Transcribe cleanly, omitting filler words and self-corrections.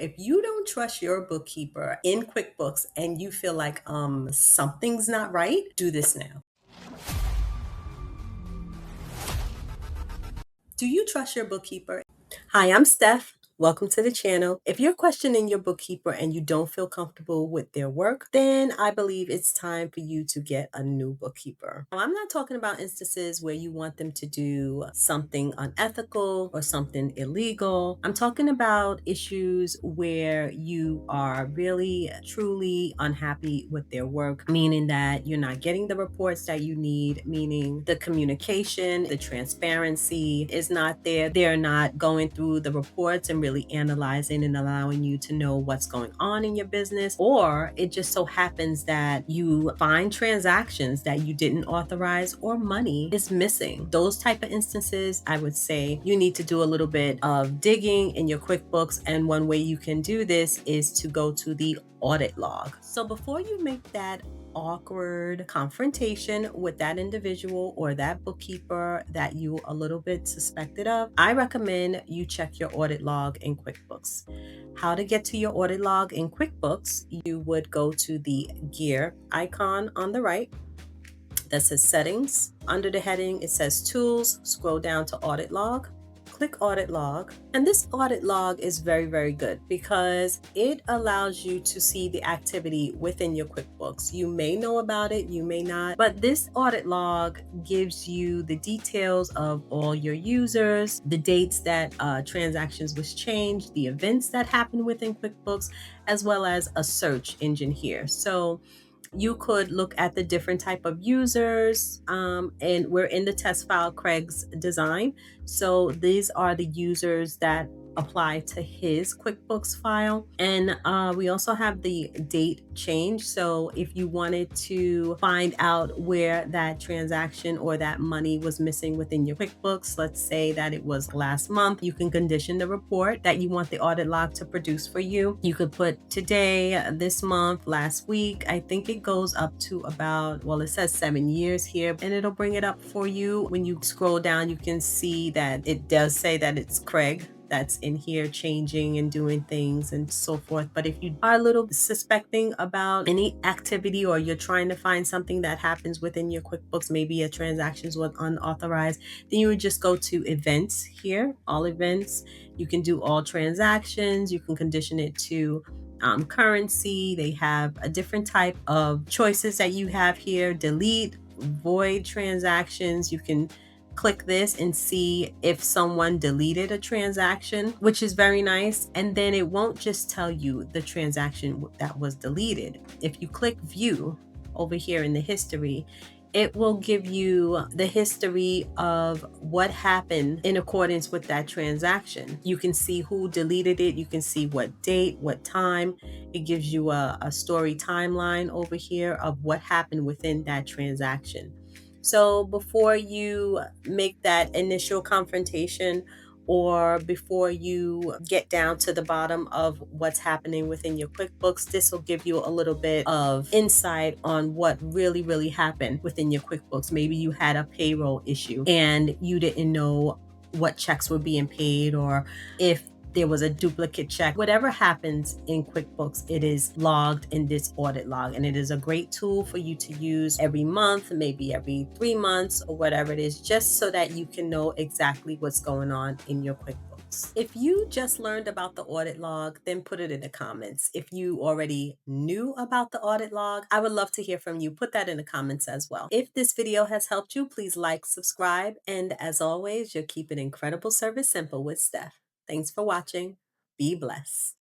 If you don't trust your bookkeeper in QuickBooks and you feel like something's not right, do this now. Do you trust your bookkeeper? Hi, I'm Steph. Welcome to the channel. If you're questioning your bookkeeper and you don't feel comfortable with their work, then I believe it's time for you to get a new bookkeeper. Now, I'm not talking about instances where you want them to do something unethical or something illegal. I'm talking about issues where you are really, truly unhappy with their work, meaning that you're not getting the reports that you need, meaning the communication, the transparency is not there. They're not going through the reports and really analyzing and allowing you to know what's going on in your business. Or it just so happens that you find transactions that you didn't authorize or money is missing. Those type of instances, I would say you need to do a little bit of digging in your QuickBooks. And one way you can do this is to go to the audit log. So before you make that awkward confrontation with that individual or that bookkeeper that you a little bit suspected of, I recommend you check your audit log in QuickBooks. How to get to your audit log in QuickBooks, you would go to the gear icon on the right that says settings. Under the heading, it says tools. Scroll down to audit log. Click audit log. And this audit log is very, very good because it allows you to see the activity within your QuickBooks. You may know about it, you may not, but this audit log gives you the details of all your users, the dates that transactions was changed, the events that happened within QuickBooks, as well as a search engine here. So you could look at the different type of users, and we're in the test file Craig's design. So these are the users that apply to his QuickBooks file. And we also have the date change. So if you wanted to find out where that transaction or that money was missing within your QuickBooks, let's say that it was last month, you can condition the report that you want the audit log to produce for you. You could put today, this month, last week. I think it goes up to about, well, it says 7 years here, and it'll bring it up for you. When you scroll down, you can see that it does say that it's Craig that's in here changing and doing things and so forth. But if you are a little suspecting about any activity or you're trying to find something that happens within your QuickBooks, maybe a transactions was unauthorized, then you would just go to events here, all events. You can do all transactions. You can condition it to currency. They have a different type of choices that you have here. Delete, void transactions. You can click this and see if someone deleted a transaction, which is very nice. And then it won't just tell you the transaction that was deleted. If you click view over here in the history, it will give you the history of what happened in accordance with that transaction. You can see who deleted it. You can see what date, what time. It gives you a story timeline over here of what happened within that transaction. So before you make that initial confrontation or before you get down to the bottom of what's happening within your QuickBooks, this will give you a little bit of insight on what really, really happened within your QuickBooks. Maybe you had a payroll issue and you didn't know what checks were being paid, or if there was a duplicate check. Whatever happens in QuickBooks, it is logged in this audit log, and it is a great tool for you to use every month, maybe every 3 months or whatever it is, just so that you can know exactly what's going on in your QuickBooks. If you just learned about the audit log, then put it in the comments. If you already knew about the audit log, I would love to hear from you. Put that in the comments as well. If this video has helped you, please like, subscribe, and as always, you're keeping incredible service simple with Steph. Thanks for watching. Be blessed.